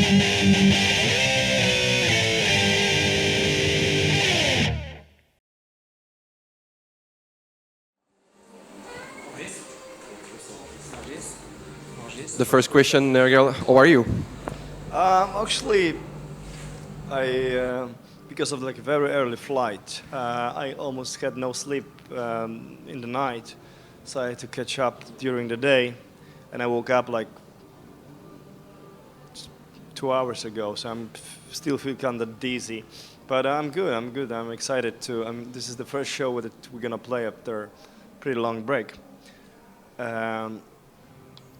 The first question, Nergal, how are you? Actually, because of like a very early flight, I almost had no sleep in the night, so I had to catch up during the day, and I woke up like 2 hours ago, so I'm still feel kind of dizzy, but I'm good. I'm good. I'm excited to. This is the first show that we're gonna play after a pretty long break. Um,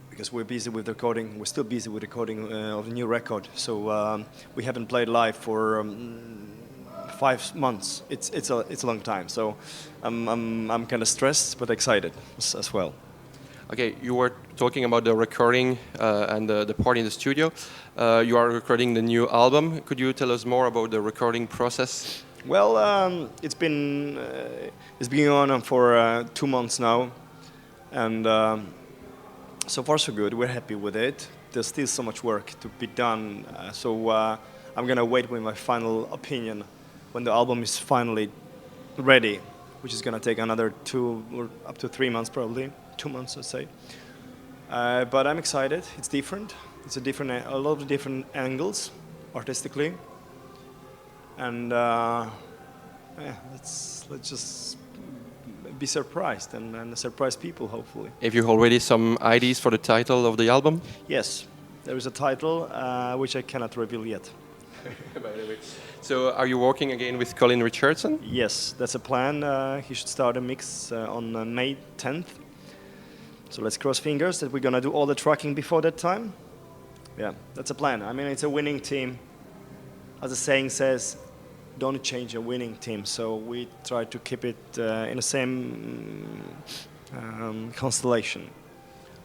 because we're busy with recording. We're still busy with recording of the new record. So we haven't played live for 5 months. It's a long time. So I'm kind of stressed but excited as well. Okay, you were talking about the recording and the part in the studio. You are recording the new album. Could you tell us more about the recording process? Well, it's been on for 2 months now, and. So far, so good. We're happy with it. There's still so much work to be done. So I'm going to wait with my final opinion when the album is finally ready, which is going to take another 2 or up to 3 months, probably. 2 months, I'd say. But I'm excited. It's different. It's a lot of different angles, artistically. And let's just be surprised and surprise people, hopefully. Have you already some ideas for the title of the album? Yes, there is a title which I cannot reveal yet. By the way. So are you working again with Colin Richardson? Yes, that's a plan. He should start a mix on May 10th. So let's cross fingers that we're going to do all the tracking before that time. Yeah, that's a plan. I mean, it's a winning team. As the saying says, don't change a winning team. So we try to keep it in the same constellation.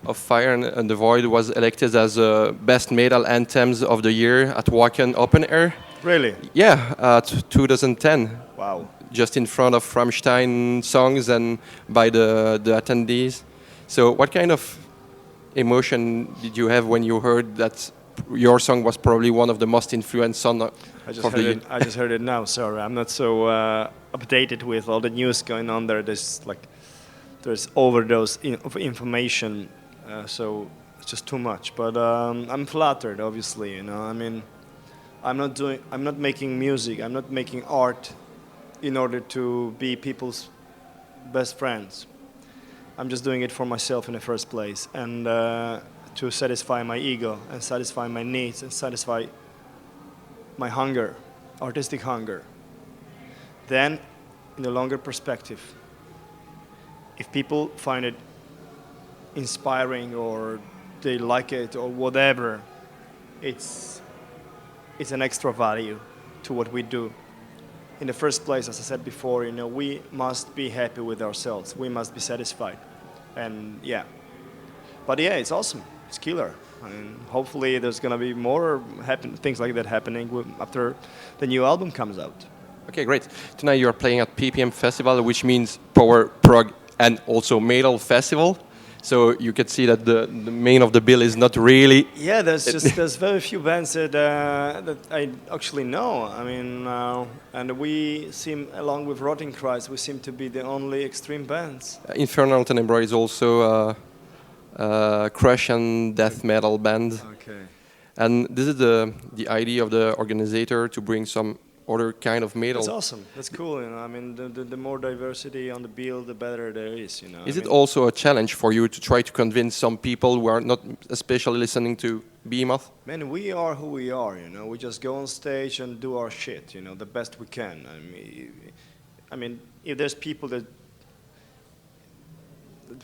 Of Fire and the Void was elected as best metal anthems of the year at Wacken Open Air. Really? Yeah, at 2010. Wow. Just in front of Rammstein songs and by the attendees. So what kind of emotion did you have when you heard that your song was probably one of the most influenced songs of the year? I just heard it now. Sorry, I'm not so updated with all the news going on there. There's overdose of information, so it's just too much. But I'm flattered, obviously. I mean, I'm not making music. I'm not making art in order to be people's best friends. I'm just doing it for myself in the first place, and to satisfy my ego and satisfy my needs and satisfy my hunger, artistic hunger. Then, in the longer perspective, if people find it inspiring or they like it or whatever, it's an extra value to what we do. In the first place, as I said before, we must be happy with ourselves. We must be satisfied, and yeah. But yeah, it's awesome. It's killer. I mean, hopefully there's going to be more things like that happening after the new album comes out. Okay, great. Tonight you're playing at PPM Festival, which means Power, Prog, and also Metal Festival. So you can see that the main of the bill is not really... Yeah, there's very few bands that I actually know. I mean, and we seem, along with Rotting Christ, we seem to be the only extreme bands. Infernal Tenebra is also crush and death metal band. Okay. And this is the idea of the organizer to bring some other kind of metal. That's awesome. That's cool. I mean, the more diversity on the bill, the better there is. Is it also a challenge for you to try to convince some people who are not especially listening to Behemoth? Man, we are who we are. We just go on stage and do our shit. The best we can. I mean, if there's people that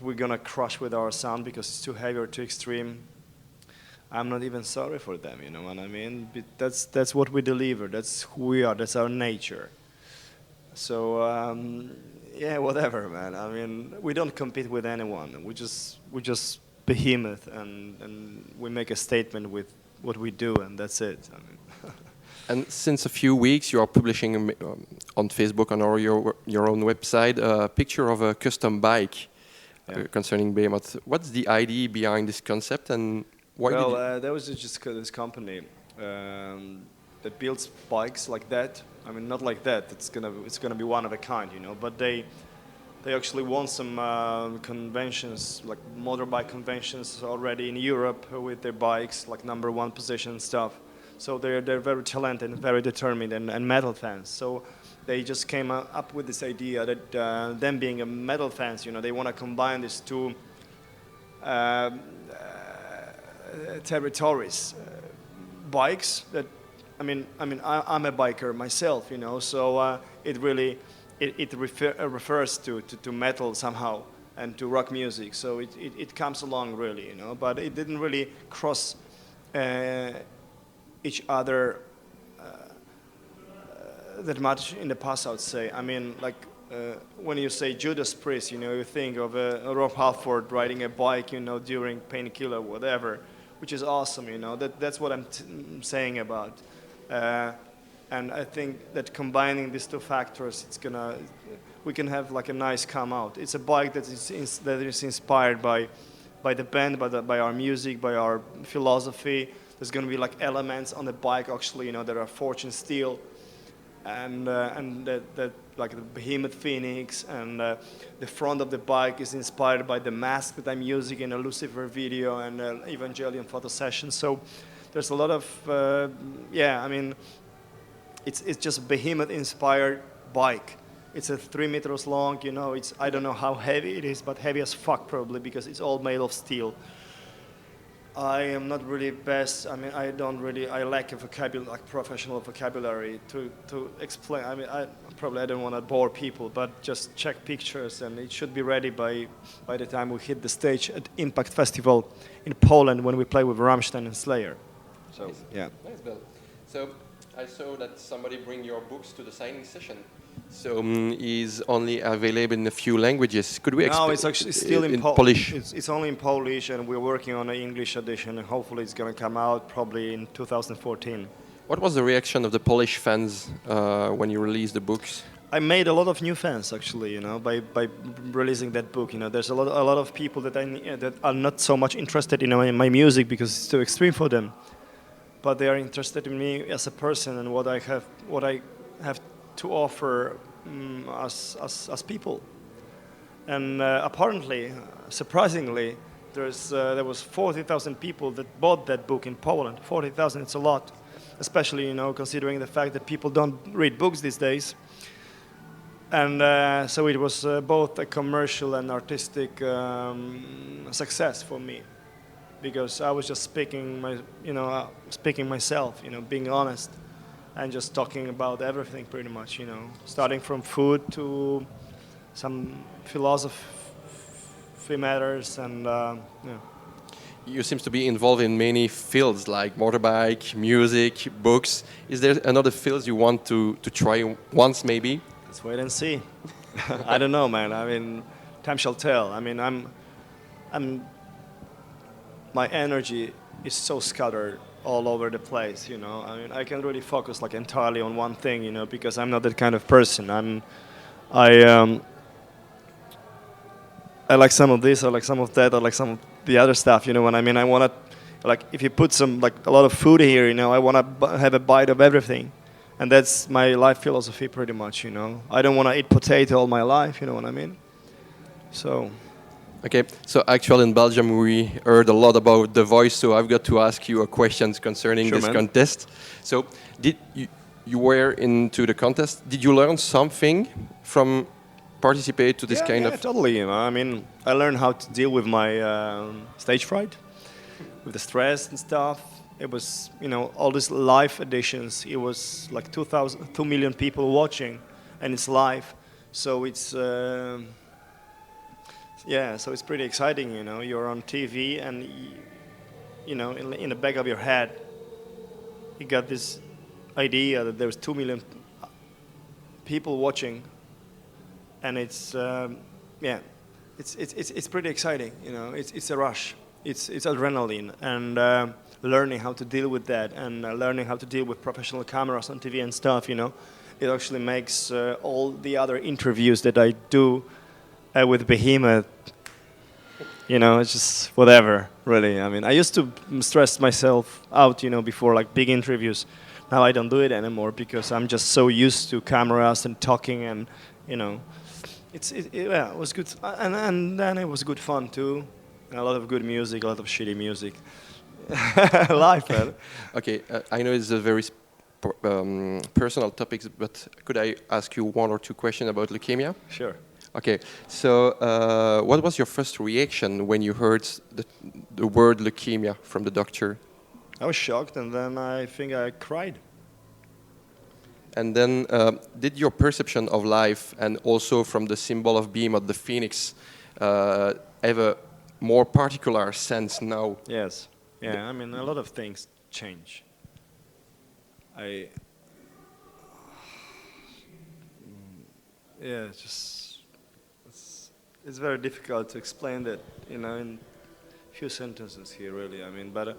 we're gonna crush with our sound because it's too heavy or too extreme, I'm not even sorry for them, you know what I mean? But that's what we deliver. That's who we are. That's our nature. So yeah, whatever, man. I mean, we don't compete with anyone. We just Behemoth, and we make a statement with what we do, and that's it. I mean. And since a few weeks, you are publishing on Facebook and your own website a picture of a custom bike concerning Behemoth. What's the idea behind this concept, and why? Well, there was just this company that builds bikes like that. I mean, not like that. It's gonna be one of a kind, you know. But they actually won some conventions, like motorbike conventions already in Europe with their bikes, like #1 position and stuff. So they're very talented and very determined and metal fans. So they just came up with this idea that them being a metal fans, you know, they want to combine these two territories, bikes that, I'm a biker myself, you know, so it really refers to metal somehow and to rock music, so it comes along really, you know, but it didn't really cross each other that much in the past, I would say. I mean, like when you say Judas Priest, you know, you think of Rob Halford riding a bike, you know, during Painkiller, whatever, which is awesome, you know. That's what I'm saying about. And I think that combining these two factors, we can have like a nice come out. It's a bike that is inspired by the band, by our music, by our philosophy. There's going to be like elements on the bike actually, you know, that are forged in steel, and that like the Behemoth Phoenix, and the front of the bike is inspired by the mask that I'm using in a Lucifer video and Evangelion photo session. So there's a lot of it's just a Behemoth inspired bike. It's 3 meters long, you know. I don't know how heavy it is, but heavy as fuck probably, because it's all made of steel. I am not really best. I mean, I lack a vocabulary, like professional vocabulary to explain. I mean, I don't want to bore people, but just check pictures, and it should be ready by the time we hit the stage at Impact Festival in Poland when we play with Rammstein and Slayer. So nice. yeah. Nice, Bill. So I saw that somebody bring your books to the signing session. So is only available in a few languages. Could we expect? No, it's actually still in Polish. It's only in Polish, and we're working on an English edition, and hopefully it's going to come out probably in 2014. What was the reaction of the Polish fans when you released the books? I made a lot of new fans actually, you know, by releasing that book. You know, there's a lot of people that are not so much interested in my music because it's too extreme for them, but they are interested in me as a person and what I have to offer as people. And apparently, surprisingly, there was 40,000 people that bought that book in Poland. 40,000, it's a lot, especially, you know, considering the fact that people don't read books these days. And so it was both a commercial and artistic success for me, because I was just speaking myself, you know, being honest, and just talking about everything pretty much, you know, starting from food to some philosophy matters, and You seem to be involved in many fields like motorbike, music, books. Is there another field you want to try once maybe? Let's wait and see. I don't know, man. I mean, time shall tell. I mean, my energy is so scattered all over the place, you know. I mean, I can really focus like entirely on one thing, you know, because I'm not that kind of person. I like some of this, I like some of that, I like some of the other stuff, you know what I mean? I want to, like, if you put a lot of food here, you know, I want to have a bite of everything. And that's my life philosophy pretty much, you know. I don't want to eat potato all my life, you know what I mean? So... Okay, so actually in Belgium we heard a lot about The Voice, so I've got to ask you a question concerning this contest. So, did you were into the contest? Did you learn something from participate to this kind of? Yeah, totally. You know, I mean, I learned how to deal with my stage fright, with the stress and stuff. It was, you know, all these live editions. It was like 2 million people watching, and it's live, so it's. Yeah, so it's pretty exciting, you know. You're on TV, and you know, in the back of your head, you got this idea that there's 2 million people watching, and it's it's pretty exciting, you know. It's a rush, it's adrenaline, and learning how to deal with that, and learning how to deal with professional cameras on TV and stuff, you know. It actually makes all the other interviews that I do with Behemoth, You know, it's just whatever, really. I mean, I used to stress myself out, you know, before like big interviews. Now I don't do it anymore because I'm just so used to cameras and talking, and you know, yeah, it was good, and then it was good fun too, and a lot of good music, a lot of shitty music. Life, man. Okay, I know it's a very personal topic, but could I ask you one or two questions about leukemia? Sure. Okay, so what was your first reaction when you heard the word leukemia from the doctor? I was shocked, and then I think I cried. And then, did your perception of life and also from the symbol of Behemoth, the phoenix, have a more particular sense now? Yes. Yeah. I mean, a lot of things change. I. Yeah. It's just. It's very difficult to explain that, you know, in few sentences here, really. I mean, but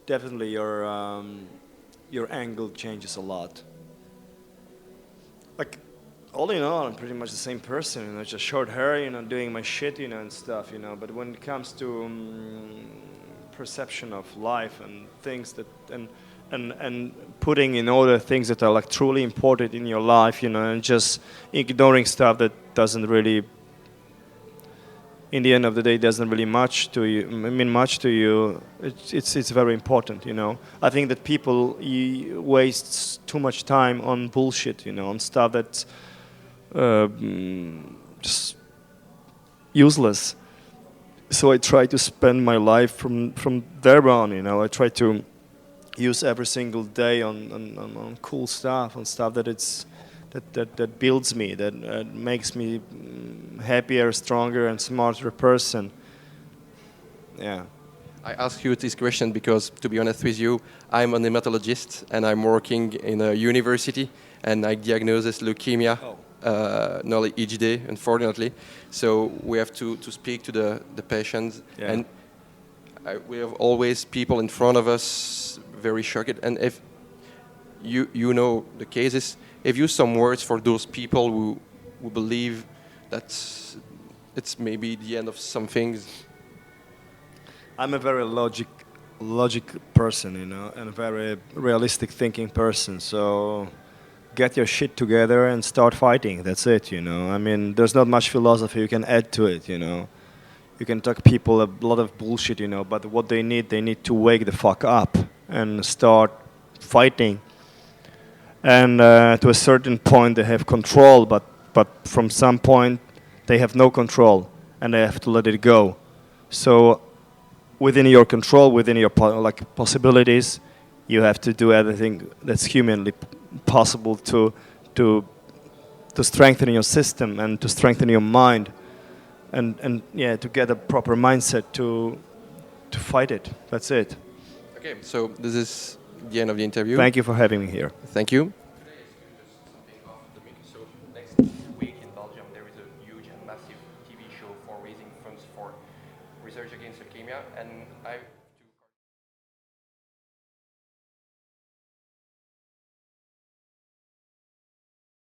definitely your angle changes a lot. Like, all in all, I'm pretty much the same person. You know, just short hair, you know, doing my shit, you know, and stuff, you know. But when it comes to perception of life and things that and putting in order things that are like truly important in your life, you know, and just ignoring stuff that doesn't really, in the end of the day, doesn't really much to you, mean much to you. It's very important, you know. I think that people waste too much time on bullshit, you know, on stuff that's just useless. So I try to spend my life from there on, you know. I try to use every single day on cool stuff, on stuff that that builds me, that makes me happier, stronger, and smarter person. Yeah. I ask you this question because, to be honest with you, I'm a hematologist and I'm working in a university and I diagnose leukemia nearly each day, unfortunately. So we have to speak to the patients, Yeah. and we have always people in front of us very shocked. And if you know the cases, have you some words for those people who believe that it's maybe the end of some things? I'm a very logic person, you know, and a very realistic thinking person. So get your shit together and start fighting. That's it, you know. I mean, there's not much philosophy you can add to it, you know. You can talk people a lot of bullshit, you know, but what they need to wake the fuck up and start fighting. And to a certain point, they have control, but from some point, they have no control, and they have to let it go. So within your control, within your like possibilities, you have to do everything that's humanly possible to to strengthen your system and to strengthen your mind, and yeah, to get a proper mindset to fight it. That's it. Okay, so this is the end of the interview. Thank you for having me here. Thank you. Today is just something off the mic. So next week in Belgium, there is a huge and massive TV show for raising funds for research against leukemia, and I